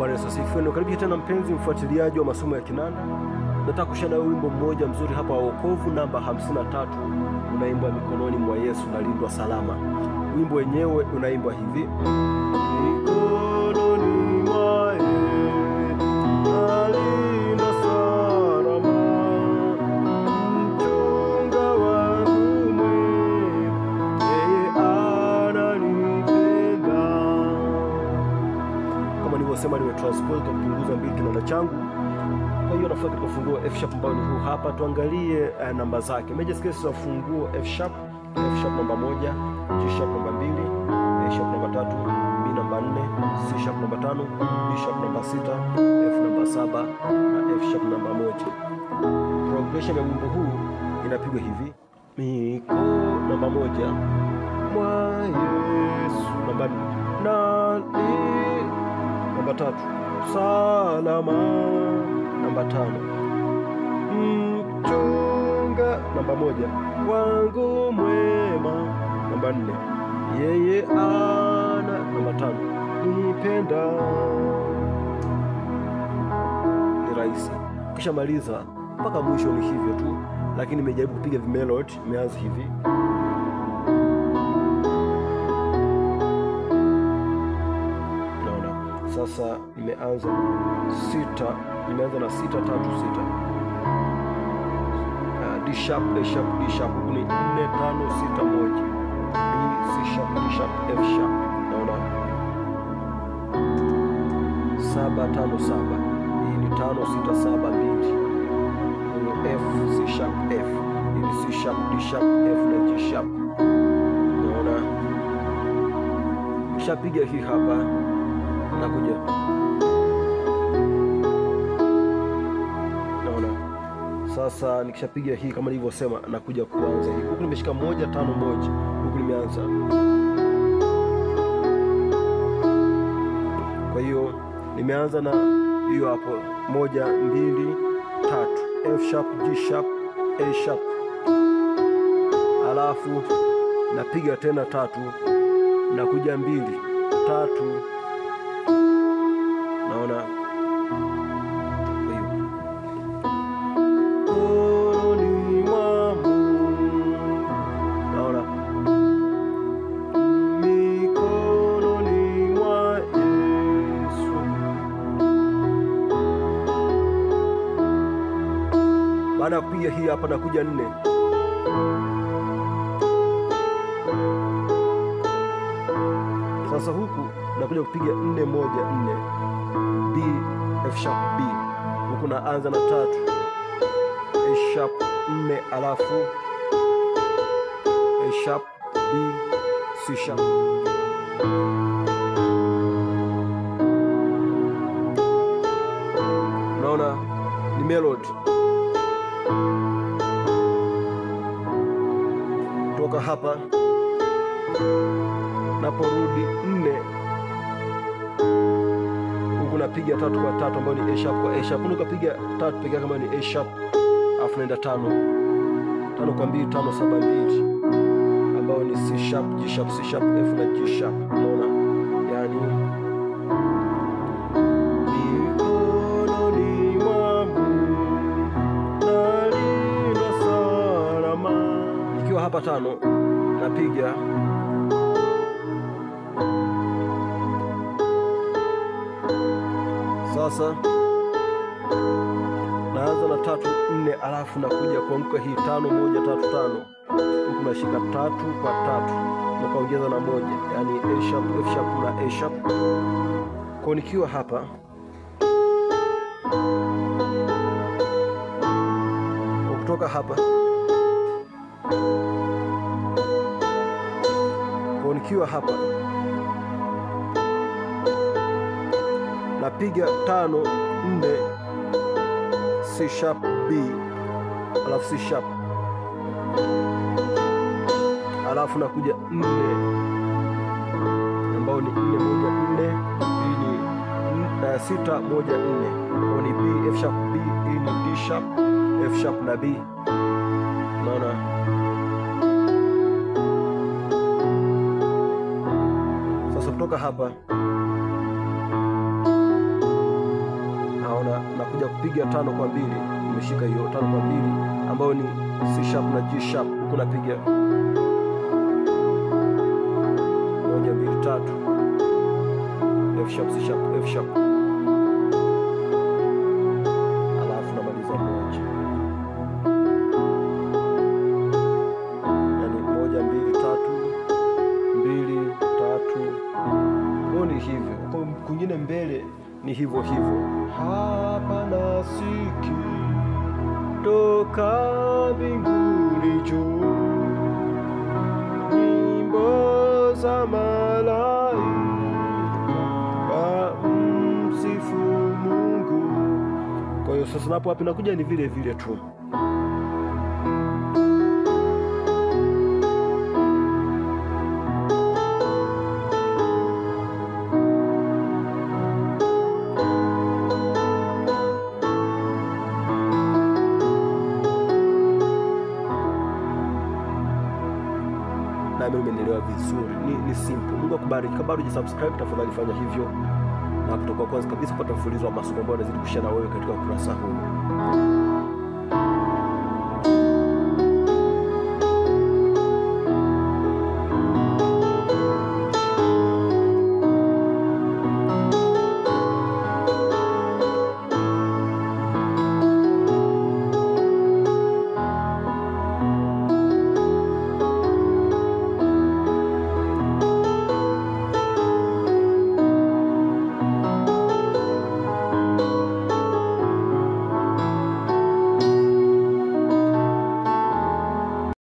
Bwana Yesu asifiwe. Nakaribisha tena mpenzi mfuatiliaji wa masomo ya kinanda. Nataka kushana wimbo mmoja mzuri hapa wa wokovu, namba 53, unaimbwa mikononi mwa Yesu nalindwa salama. Wimbo wenyewe unaimbwa hivi: mikononi mwa Yesu nalindwa salama, mchunga wangu mwema, yeye ananipenda. Kama nilivyosema, nimetranspose kwa kupunguza mbili kinanda changu. Kwa hiyo nafaa katika funguo F sharp ambao ni huu hapa. Tuangalie namba zake. Major scales za funguo F sharp namba 1, G sharp namba 2, A sharp namba 3, B namba 4, C sharp namba 5, D sharp namba 6, F namba 7 na F sharp namba 1. Progression ya wimbo huu inapigwa hivi: miko namba 1 mwa Yesu, namba 4 namba 3 salama, namba 5 mchunga, namba 1 wangu mwema, namba 4 yeye ana, namba 5 nipenda. Ni rahisi. Kisha maliza mpaka mwisho ni hivyo tu, lakini nimejaribu kupiga vimelody. Nimeanza hivi, sasa nimeanza na 6 3 6, D sharp A sharp D sharp, huku ni 4 5 6 1, B C sharp D sharp F sharp, naona 7 5 7, hii ni 5 6 7 2, ni F C sharp F, hii ni C sharp D sharp F na G sharp, naona nishapiga hii hapa. Nakuja, naona sasa nikishapiga hii kama nilivyosema, nakuja kuanza hii. Huku nimeshika 1 5 1, huku nimeanza. Kwa hiyo nimeanza na hiyo hapo 1 2 3, F sharp G sharp A sharp, alafu napiga tena 3, nakuja 2 3, naona. Kwa hiyo mikononi mwa Mungu, naona mikononi mwa Yesu. Baada ya kupiga hii hapa, nakuja 4, sasa huku nakuja kupiga 4 1 4, B F sharp B, huku naanza na 3 A sharp 4, alafu A sharp B C sharp. Unaona ni melody. Toka hapa naporudi 4, unapiga 3 kwa 3 ambayo ni A sharp kwa A sharp. Unapiga 3 pekee kama ni A sharp, alafu naenda 5 kwa 2 5 7 2, ambayo ni C sharp G sharp C sharp F na G sharp. Unaona, yani mikononi mwa Mungu nalindwa salama. Nikiwa hapa 5 napiga sasa, naanza na 3 4, alafu nakuja kuamka hii 5 1 3 5, huku nashika 3 kwa 3 na kuongeza na 1, yani A sharp F sharp na A sharp. Kwa nikiwa hapa kwa kutoka hapa, kwa nikiwa hapa napiga 5 4 C sharp B, alafu C sharp, alafu nakuja 4 ambao ni 4 1 4, hii ni 6 1 4, ambao ni B F sharp B, hii ni D sharp F sharp na B. Unaona, sasa kutoka hapa Unaona, nakuja kupiga 5 kwa 2, nimeshika hiyo 5 kwa 2 ambayo ni C sharp na G sharp, huku napiga 1 2 3, F sharp C sharp F sharp, alafu namaliza 1, yani 1 2 3 2 3. Kwa ni hivyo, kwa kwingine mbele ni hivyo hivyo. Hapa nasiki toka mbinguni juu, nyimbo za malaika wamsifu Mungu. Kwa hiyo sasa napo hapa inakuja ni vile vile tu. Na mimi nimeelewa vizuri, ni simple. Mungu akubariki. Kama bado hujasubscribe, tafadhali fanya hivyo, na kutoka kwanza kabisa kupata mfululizo wa masomo ambayo nazidi kushare na wewe katika ukurasa huu.